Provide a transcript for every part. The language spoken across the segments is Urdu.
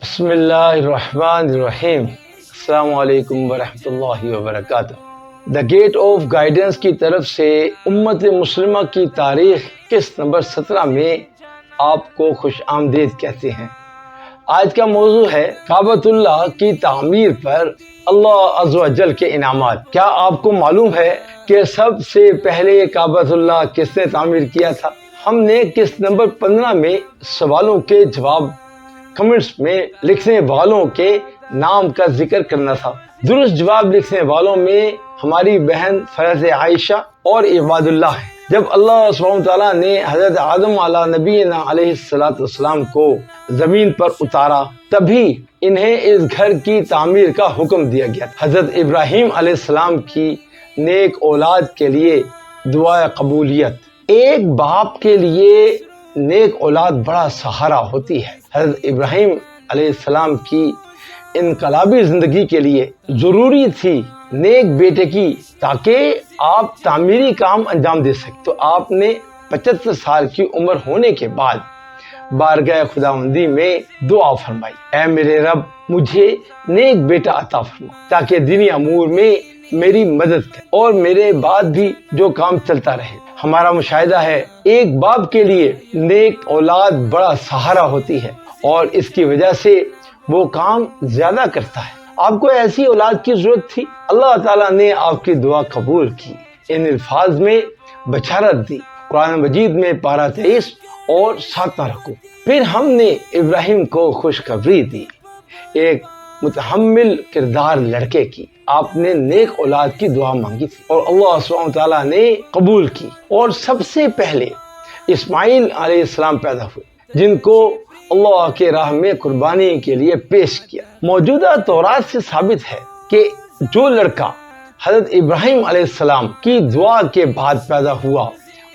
بسم اللہ الرحمن الرحیم۔ السلام علیکم ورحمۃ اللہ وبرکاتہ۔ دا گیٹ آف گائیڈنس کی طرف سے امت مسلمہ کی تاریخ قسط نمبر 17 میں آپ کو خوش آمدید کہتے ہیں۔ آج کا موضوع ہے کعبۃ اللہ کی تعمیر پر اللہ عز و جل کے انعامات۔ کیا آپ کو معلوم ہے کہ سب سے پہلے کعبۃ اللہ کس نے تعمیر کیا تھا؟ ہم نے قسط نمبر 15 میں سوالوں کے جواب کمنٹس میں لکھنے والوں کے نام کا ذکر کرنا تھا۔ درست جواب لکھنے والوں میں ہماری بہن فرحت عائشہ اور عباد اللہ ہیں۔ جب اللہ سبحانہ تعالیٰ نے حضرت آدم علیہ نبینا علیہ السلام کو زمین پر اتارا، تبھی انہیں اس گھر کی تعمیر کا حکم دیا گیا۔ حضرت ابراہیم علیہ السلام کی نیک اولاد کے لیے دعا قبولیت۔ ایک باپ کے لیے نیک اولاد بڑا سہارا ہوتی ہے۔ حضرت ابراہیم علیہ السلام کی انقلابی زندگی کے لیے ضروری تھی نیک بیٹے کی، تاکہ آپ تعمیری کام انجام دے سکیں۔ تو آپ نے 75 سال کی عمر ہونے کے بعد بارگاہ خداوندی میں دعا فرمائی، اے میرے رب مجھے نیک بیٹا عطا فرما، تاکہ دینی امور میں میری مدد کرے اور میرے بعد بھی جو کام چلتا رہے۔ ہمارا مشاہدہ ہے ایک باپ کے لیے نیک اولاد بڑا سہارا ہوتی ہے، اور اس کی وجہ سے وہ کام زیادہ کرتا ہے۔ آپ کو ایسی اولاد کی ضرورت تھی، اللہ تعالیٰ نے آپ کی دعا قبول کی۔ ان الفاظ میں بشارت دی، قرآن مجید میں پارہ 23 اور 7واں رکوع۔ پھر ہم نے ابراہیم کو خوشخبری دی، ایک متحمل کردار لڑکے کی۔ آپ نے نیک اولاد کی دعا مانگی تھی اور اللہ سبحانہ تعالیٰ نے قبول کی، اور سب سے پہلے اسماعیل علیہ السلام پیدا ہوئے، جن کو اللہ کے راہ میں قربانی کے لیے پیش کیا۔ موجودہ تورات سے ثابت ہے کہ جو لڑکا حضرت ابراہیم علیہ السلام کی دعا کے بعد پیدا ہوا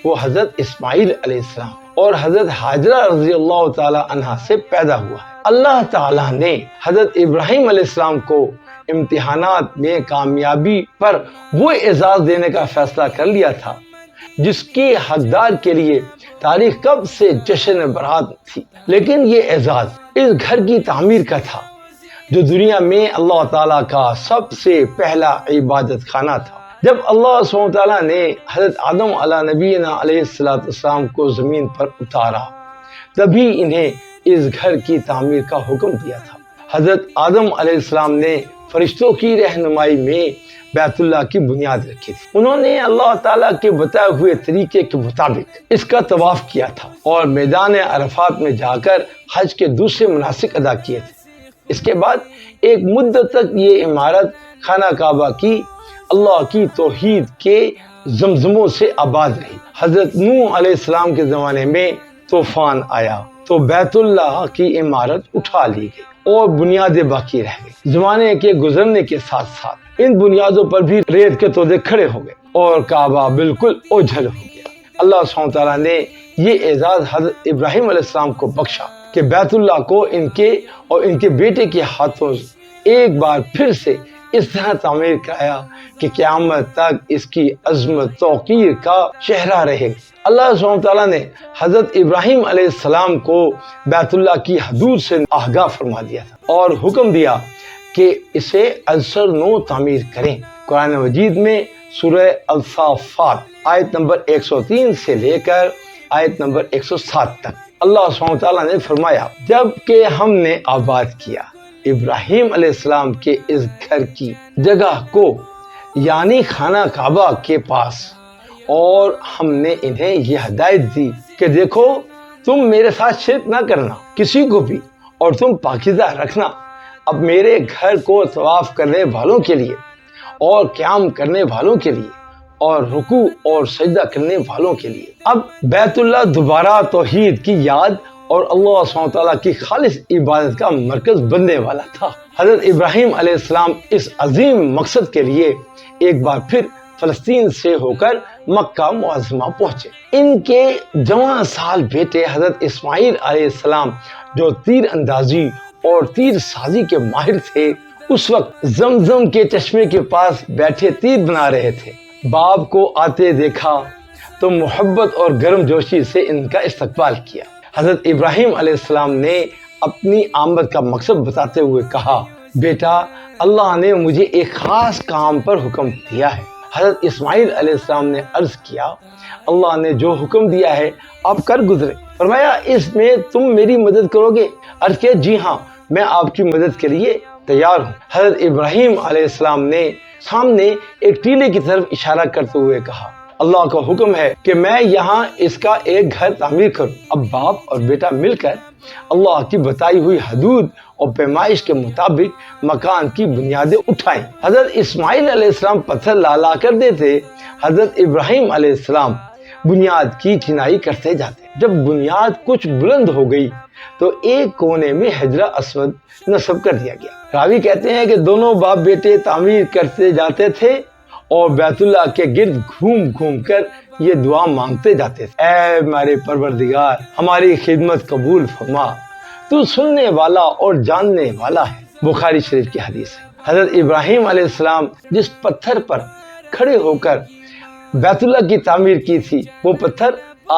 وہ حضرت اسماعیل علیہ السلام اور حضرت ہاجرہ رضی اللہ تعالی عنہا سے پیدا ہوا ہے۔ اللہ تعالیٰ نے حضرت ابراہیم علیہ السلام کو امتحانات میں کامیابی پر وہ اعزاز دینے کا فیصلہ کر لیا تھا جس کی حقدار کے لیے تاریخ کب سے جشن برات تھی، لیکن یہ اعزاز اس گھر کی تعمیر کا تھا جو دنیا میں اللہ تعالیٰ کا سب سے پہلا عبادت خانہ تھا۔ جب اللہ سبحانہ تعالیٰ نے حضرت آدم علیہ نبینا علیہ السلام کو زمین پر اتارا، تبھی انہیں اس گھر کی تعمیر کا حکم دیا تھا۔ حضرت آدم علیہ السلام نے فرشتوں کی رہنمائی میں بیت اللہ کی بنیاد رکھی تھی۔ انہوں نے اللہ تعالیٰ کے بتائے ہوئے طریقے کے مطابق اس کا طواف کیا تھا اور میدان عرفات میں جا کر حج کے دوسرے مناسک ادا کیے تھے۔ اس کے بعد ایک مدت تک یہ عمارت خانہ کعبہ کی اللہ کی توحید کے زمزموں سے آباد رہی۔ حضرت نوح علیہ السلام کے زمانے میں طوفان آیا تو بیت اللہ کی عمارت اٹھا لی گئی اور بنیادیں باقی رہ گئی۔ زمانے کے گزرنے کے ساتھ ساتھ ان بنیادوں پر بھی ریت کے تودے کھڑے ہو گئے اور کعبہ بالکل اوجھل ہو گیا۔ اللہ سبحانہ تعالیٰ نے یہ اعزاز حضرت ابراہیم علیہ السلام کو بخشا کہ بیت اللہ کو ان کے اور ان کے بیٹے کے ہاتھوں ایک بار پھر سے اس طرح تعمیر کرایا کہ قیامت تک اس کی عظمت توقیر کا چہرہ رہے۔ اللہ سبحانہ تعالیٰ نے حضرت ابراہیم علیہ السلام کو بیت اللہ کی حدود سے آگاہ فرما دیا تھا اور حکم دیا کہ اسے ازسر نو تعمیر کریں۔ قرآن مجید میں سورہ الصافات آیت نمبر 103 سے لے کر آیت نمبر 107 تک اللہ سبحانہ تعالیٰ نے فرمایا، جب کہ ہم نے آباد کیا ابراہیم علیہ السلام کے اس گھر کی جگہ کو، یعنی خانہ کعبہ کے پاس، اور ہم نے انہیں یہ ہدایت دی کہ دیکھو تم میرے ساتھ شرک نہ کرنا کسی کو بھی، اور تم پاکیزہ رکھنا اب میرے گھر کو طواف کرنے والوں کے لیے اور قیام کرنے والوں کے لیے اور رکوع اور سجدہ کرنے والوں کے لیے۔ اب بیت اللہ دوبارہ توحید کی یاد اور اللہ سبحانہ تعالیٰ کی خالص عبادت کا مرکز بننے والا تھا۔ حضرت ابراہیم علیہ السلام اس عظیم مقصد کے لیے ایک بار پھر فلسطین سے ہو کر مکہ معظمہ پہنچے۔ ان کے جوان سال بیٹے حضرت اسماعیل علیہ السلام جو تیر اندازی اور تیر سازی کے ماہر تھے، اس وقت زمزم کے چشمے کے پاس بیٹھے تیر بنا رہے تھے۔ باپ کو آتے دیکھا تو محبت اور گرم جوشی سے ان کا استقبال کیا۔ حضرت ابراہیم علیہ السلام نے اپنی آمد کا مقصد بتاتے ہوئے کہا، بیٹا اللہ نے مجھے ایک خاص کام پر حکم دیا ہے۔ حضرت اسماعیل علیہ السلام نے عرض کیا، اللہ نے جو حکم دیا ہے آپ کر گزرے۔ فرمایا، اس میں تم میری مدد کرو گے؟ عرض کیا، جی ہاں، میں آپ کی مدد کے لیے تیار ہوں۔ حضرت ابراہیم علیہ السلام نے سامنے ایک ٹیلے کی طرف اشارہ کرتے ہوئے کہا، اللہ کا حکم ہے کہ میں یہاں اس کا ایک گھر تعمیر کروں۔ اب باپ اور بیٹا مل کر اللہ کی بتائی ہوئی حدود اور پیمائش کے مطابق مکان کی بنیادیں اٹھائیں۔ حضرت اسماعیل علیہ السلام پتھر لا کر دیتے، حضرت ابراہیم علیہ السلام بنیاد کی چنائی کرتے جاتے۔ جب بنیاد کچھ بلند ہو گئی تو ایک کونے میں حجرہ اسود نصب کر دیا گیا۔ راوی کہتے ہیں کہ دونوں باپ بیٹے تعمیر کرتے جاتے تھے اور بیت اللہ کے گرد گھوم گھوم کر یہ دعا مانگتے جاتے تھے، اے ہمارے پروردگار، ہماری خدمت قبول فرما، تو سننے والا اور جاننے والا ہے۔ بخاری شریف کی حدیث ہے۔ حضرت ابراہیم علیہ السلام جس پتھر پر کھڑے ہو کر بیت اللہ کی تعمیر کی تھی، وہ پتھر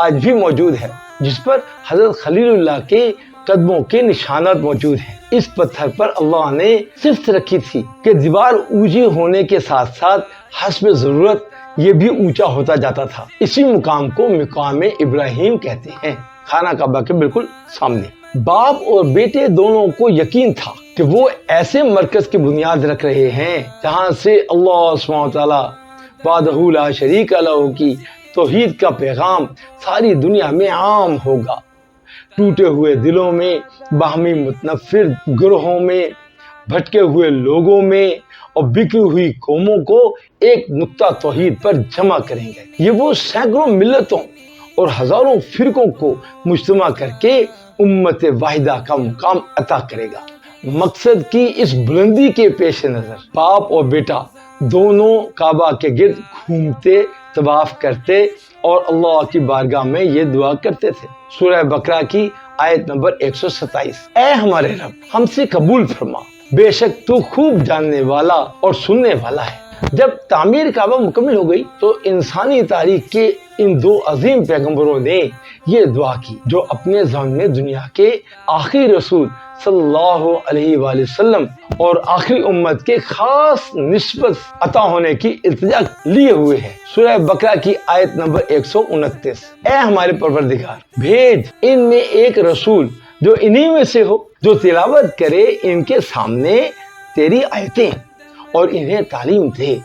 آج بھی موجود ہے، جس پر حضرت خلیل اللہ کے قدموں کے نشانات موجود ہیں۔ اس پتھر پر اللہ نے صفت رکھی تھی کہ دیوار اونچی ہونے کے ساتھ ساتھ حسب ضرورت یہ بھی اونچا ہوتا جاتا تھا۔ اسی مقام کو مقام ابراہیم کہتے ہیں، خانہ کعبہ کے بالکل سامنے۔ باپ اور بیٹے دونوں کو یقین تھا کہ وہ ایسے مرکز کی بنیاد رکھ رہے ہیں جہاں سے اللہ سبحانہ وتعالی وحدہ لا شریک لہ کی توحید کا پیغام ساری دنیا میں عام ہوگا۔ ٹوٹے ہوئے دلوں میں، باہمی متنفر گروہوں میں، بھٹکے ہوئے لوگوں میں اور بکھری ہوئی قوموں کو ایک نقطہ توحید پر جمع کریں گے۔ یہ وہ سینکڑوں ملتوں اور ہزاروں فرقوں کو مجتمع کر کے امت واحدہ کا مقام عطا کرے گا۔ مقصد کی اس بلندی کے پیش نظر باپ اور بیٹا دونوں کعبہ کے گرد گھومتے، طواف کرتے اور اللہ کی بارگاہ میں یہ دعا کرتے تھے۔ سورہ بقرہ کی آیت نمبر 127، اے ہمارے رب ہم سے قبول فرما، بے شک تو خوب جاننے والا اور سننے والا ہے۔ جب تعمیر کعبہ مکمل ہو گئی تو انسانی تاریخ کے ان دو عظیم پیغمبروں نے یہ دعا کی، جو اپنے زمانے میں دنیا کے آخری رسول صلی اللہ علیہ وآلہ وسلم اور آخری امت کے خاص نسبت عطا ہونے کی التجا لیے ہوئے ہیں۔ سورہ بقرہ کی آیت نمبر 129، اے ہمارے پروردگار بھیج ان میں ایک رسول جو انہی میں سے ہو، جو تلاوت کرے ان کے سامنے تیری آیتیں اور انہیں تعلیم دے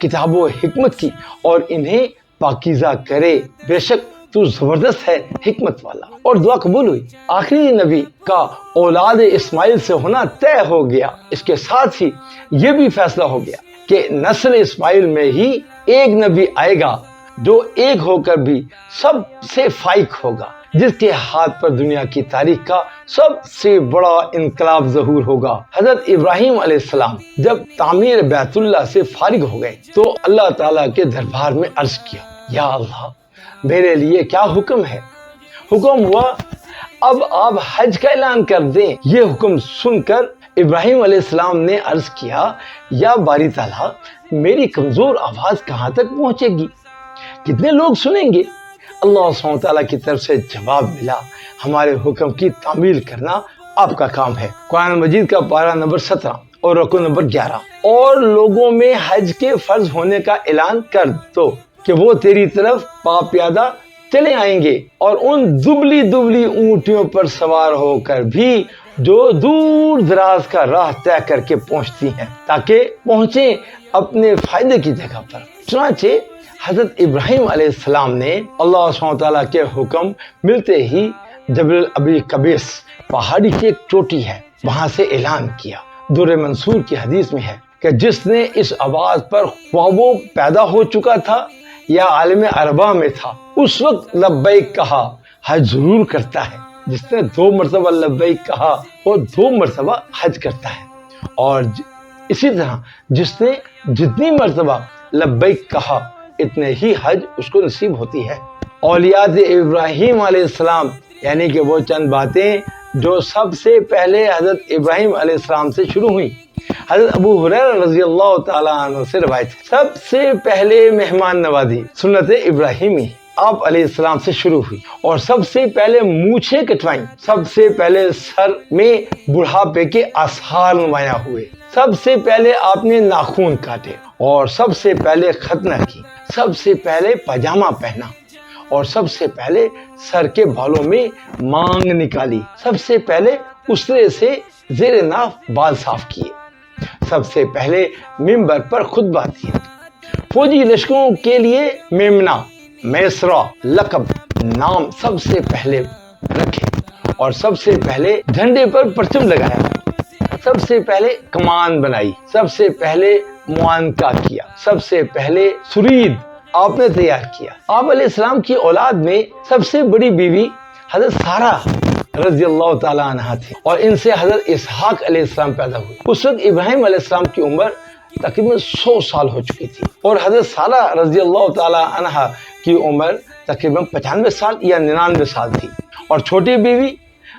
کتاب و حکمت کی اور انہیں پاکیزہ کرے، بے شک تو زبردست ہے حکمت والا۔ اور دعا قبول ہوئی۔ آخری نبی کا اولاد اسماعیل سے ہونا طے ہو گیا۔ اس کے ساتھ ہی یہ بھی فیصلہ ہو گیا کہ نسل اسماعیل میں ہی ایک نبی آئے گا جو ایک ہو کر بھی سب سے فائق ہوگا، جس کے ہاتھ پر دنیا کی تاریخ کا سب سے بڑا انقلاب ظہور ہوگا۔ حضرت ابراہیم علیہ السلام جب تعمیر بیت اللہ سے فارغ ہو گئے تو اللہ تعالیٰ کے دربار میں عرض کیا، یا اللہ میرے لیے کیا حکم ہے؟ حکم ہوا اب آپ حج کا اعلان کر دیں۔ یہ حکم سن کر ابراہیم علیہ السلام نے عرض کیا، یا باری تعالیٰ میری کمزور آواز کہاں تک پہنچے گی، کتنے لوگ سنیں گے؟ اللہ سبحانہ تعالیٰ کی طرف سے جواب ملا، ہمارے حکم کی تعمیل کرنا آپ کا کام ہے۔ قرآن مجید کا پارہ نمبر 17 اور رکوع نمبر 11، اور لوگوں میں حج کے فرض ہونے کا اعلان کر دو کہ وہ تیری طرف پاپیادہ چلے آئیں گے، اور ان دبلی دبلی اونٹیوں پر سوار ہو کر بھی جو دور دراز کا راہ طے کر کے پہنچتی ہیں، تاکہ پہنچیں اپنے فائدے کی جگہ پر۔ چنانچہ حضرت ابراہیم علیہ السلام نے اللہ سبحانہ تعالیٰ کے حکم ملتے ہی جبل ابی قبیس پہاڑی کی ایک چوٹی ہے، وہاں سے اعلان کیا۔ در منصور کی حدیث میں ہے کہ جس نے اس آواز پر خواہ وہ پیدا ہو چکا تھا یا عالم اربا میں تھا، اس وقت لبیک کہا حج ضرور کرتا ہے۔ جس نے 2 مرتبہ لبیک کہا وہ 2 مرتبہ حج کرتا ہے، اور اسی طرح جس نے جتنی مرتبہ لبیک کہا اتنے ہی حج اس کو نصیب ہوتی ہے۔ اولیات ابراہیم علیہ السلام یعنی کہ وہ چند باتیں جو سب سے پہلے حضرت ابراہیم علیہ السلام سے شروع ہوئی۔ حضرت ابو ہریرہ رضی اللہ تعالیٰ عنہ سے روایت ہے، سب سے پہلے مہمان نوازی سنت ابراہیمی آپ علیہ السلام سے شروع ہوئی اور سب سے پہلے مونچھیں کٹوائیں، سب سے پہلے سر میں بڑھاپے کے آثار نمایاں ہوئے، سب سے پہلے آپ نے ناخون کاٹے اور سب سے پہلے ختنہ کی، سب سے پہلے پاجامہ پہنا اور سب سے پہلے سر کے بالوں میں مانگ نکالی، سب سے پہلے اسرے سے زیر ناف بال صاف کیے، سب سے پہلے منبر پر خطبہ دیا، فوجی لشکروں کے لیے میمنا، میسرا لقب نام سب سے پہلے رکھے اور سب سے پہلے جھنڈے پر پرچم لگایا، سب سے پہلے کمان بنائی، سب سے پہلے معانقہ کیا، سب سے پہلے سرید آپ نے تیار کیا۔ آپ علیہ السلام کی اولاد میں سب سے بڑی بیوی حضرت سارہ رضی اللہ تعالیٰ عنہا تھی اور ان سے حضرت اسحاق علیہ السلام پیدا ہوئے۔ اس وقت ابراہیم علیہ السلام کی عمر تقریباً 100 سال ہو چکی تھی اور حضرت سارہ رضی اللہ تعالیٰ عنہا کی عمر تقریباً 95 سال یا 99 سال تھی، اور چھوٹی بیوی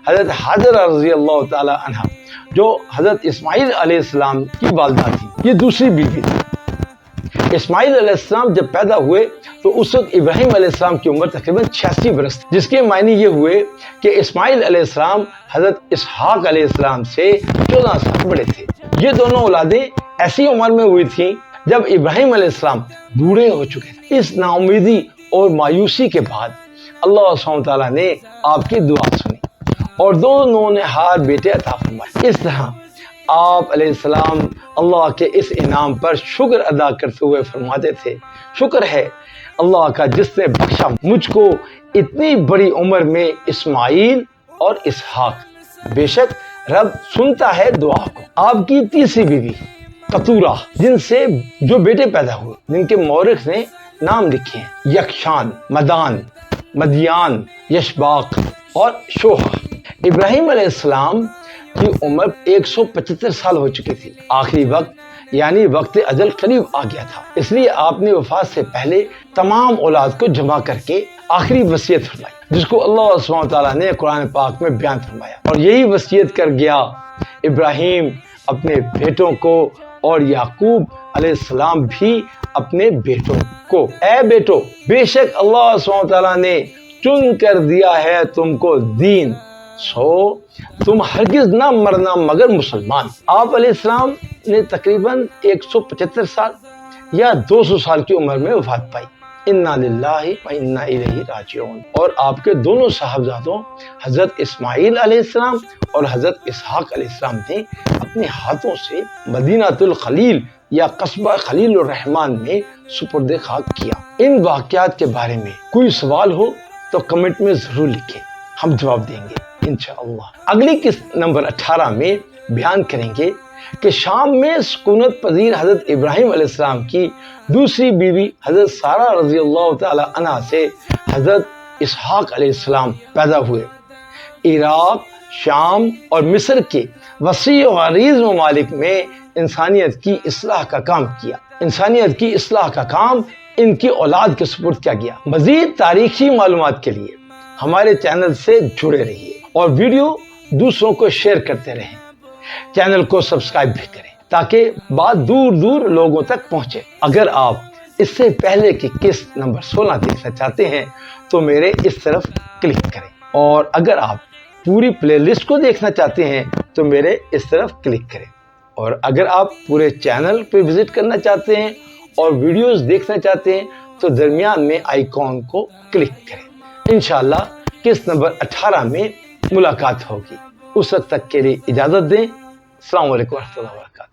حضرت حاجرہ رضی اللہ تعالیٰ عنہا جو حضرت اسماعیل علیہ السلام کی والدہ تھی، یہ دوسری بیوی تھی۔ اسماعیل علیہ السلام جب پیدا ہوئے تو اس وقت ابراہیم علیہ السلام کی عمر تقریباً 86 برس تھی، جس کے معنی یہ ہوئے کہ اسماعیل علیہ السلام حضرت اسحاق علیہ السلام سے 14 سال بڑے تھے۔ یہ دونوں اولادیں ایسی عمر میں ہوئی تھیں جب ابراہیم علیہ السلام بوڑھے ہو چکے تھے۔ اس نا امیدی اور مایوسی کے بعد اللہ سبحانہ تعالیٰ نے آپ کی دعا سنی اور دونوں نے ہار بیٹے عطا فرمائے۔ اس طرح آپ علیہ السلام اللہ کے اس انعام پر شکر ادا کرتے ہوئے فرماتے تھے، شکر ہے اللہ کا جس نے بخشا مجھ کو اتنی بڑی عمر میں اسماعیل اور اسحاق، بے شک رب سنتا ہے دعا کو۔ آپ کی تیسری بیوی قطورہ، جن سے جو بیٹے پیدا ہوئے، جن کے مورخ نے نام لکھے ہیں، یکشان، مدان، مدیان، یشباق اور شوہا۔ ابراہیم علیہ السلام کی عمر 175 سال ہو چکی تھی، آخری وقت یعنی وقت اجل قریب آ گیا تھا، اس لیے آپ نے وفات سے پہلے تمام اولاد کو جمع کر کے آخری وصیت فرمائی، جس کو اللہ سبحانہ تعالیٰ نے قرآن پاک میں بیان فرمایا، اور یہی وصیت کر گیا ابراہیم اپنے بیٹوں کو اور یعقوب علیہ السلام بھی اپنے بیٹوں کو، اے بیٹو، بے شک اللہ سبحانہ تعالیٰ نے چن کر دیا ہے تم کو دین، سو تم ہرگز نہ مرنا مگر مسلمان۔ آپ علیہ السلام نے تقریباً 175 سال یا 200 سال کی عمر میں وفات پائی۔ انا للہ و انا الیہ راجعون۔ اور آپ کے دونوں صاحبزادوں حضرت اسماعیل علیہ السلام اور حضرت اسحاق علیہ السلام نے اپنے ہاتھوں سے مدینہ الخلیل یا قصبہ خلیل الرحمن میں سپرد خاک کیا۔ ان واقعات کے بارے میں کوئی سوال ہو تو کمنٹ میں ضرور لکھیں، ہم جواب دیں گے انشاءاللہ۔ اگلی قسط نمبر 18 میں بیان کریں گے کہ شام میں سکونت پذیر حضرت ابراہیم علیہ السلام کی دوسری بیوی حضرت سارہ رضی اللہ تعالی عنہا سے حضرت اسحاق علیہ السلام پیدا ہوئے۔ عراق، شام اور مصر کے وسیع و عریض ممالک میں انسانیت کی اصلاح کا کام کیا، انسانیت کی اصلاح کا کام ان کی اولاد کے سپرد کیا گیا۔ مزید تاریخی معلومات کے لیے ہمارے چینل سے جڑے رہیے اور ویڈیو دوسروں کو شیئر کرتے رہیں، چینل کو سبسکرائب بھی کریں تاکہ بات دور دور لوگوں تک پہنچے۔ اگر آپ اس سے پہلے کی قسط نمبر 16 دیکھنا چاہتے ہیں تو میرے اس طرف کلک کریں، اور اگر آپ پوری پلے لسٹ کو دیکھنا چاہتے ہیں تو میرے اس طرف کلک کریں، اور اگر آپ پورے چینل پہ وزٹ کرنا چاہتے ہیں اور ویڈیوز دیکھنا چاہتے ہیں تو درمیان میں آئیکن کو کلک کریں۔ انشاءاللہ قسط نمبر 18 میں ملاقات ہوگی، اس وقت تک کے لیے اجازت دیں۔ السلام علیکم ورحمۃ اللہ وبرکاتہ۔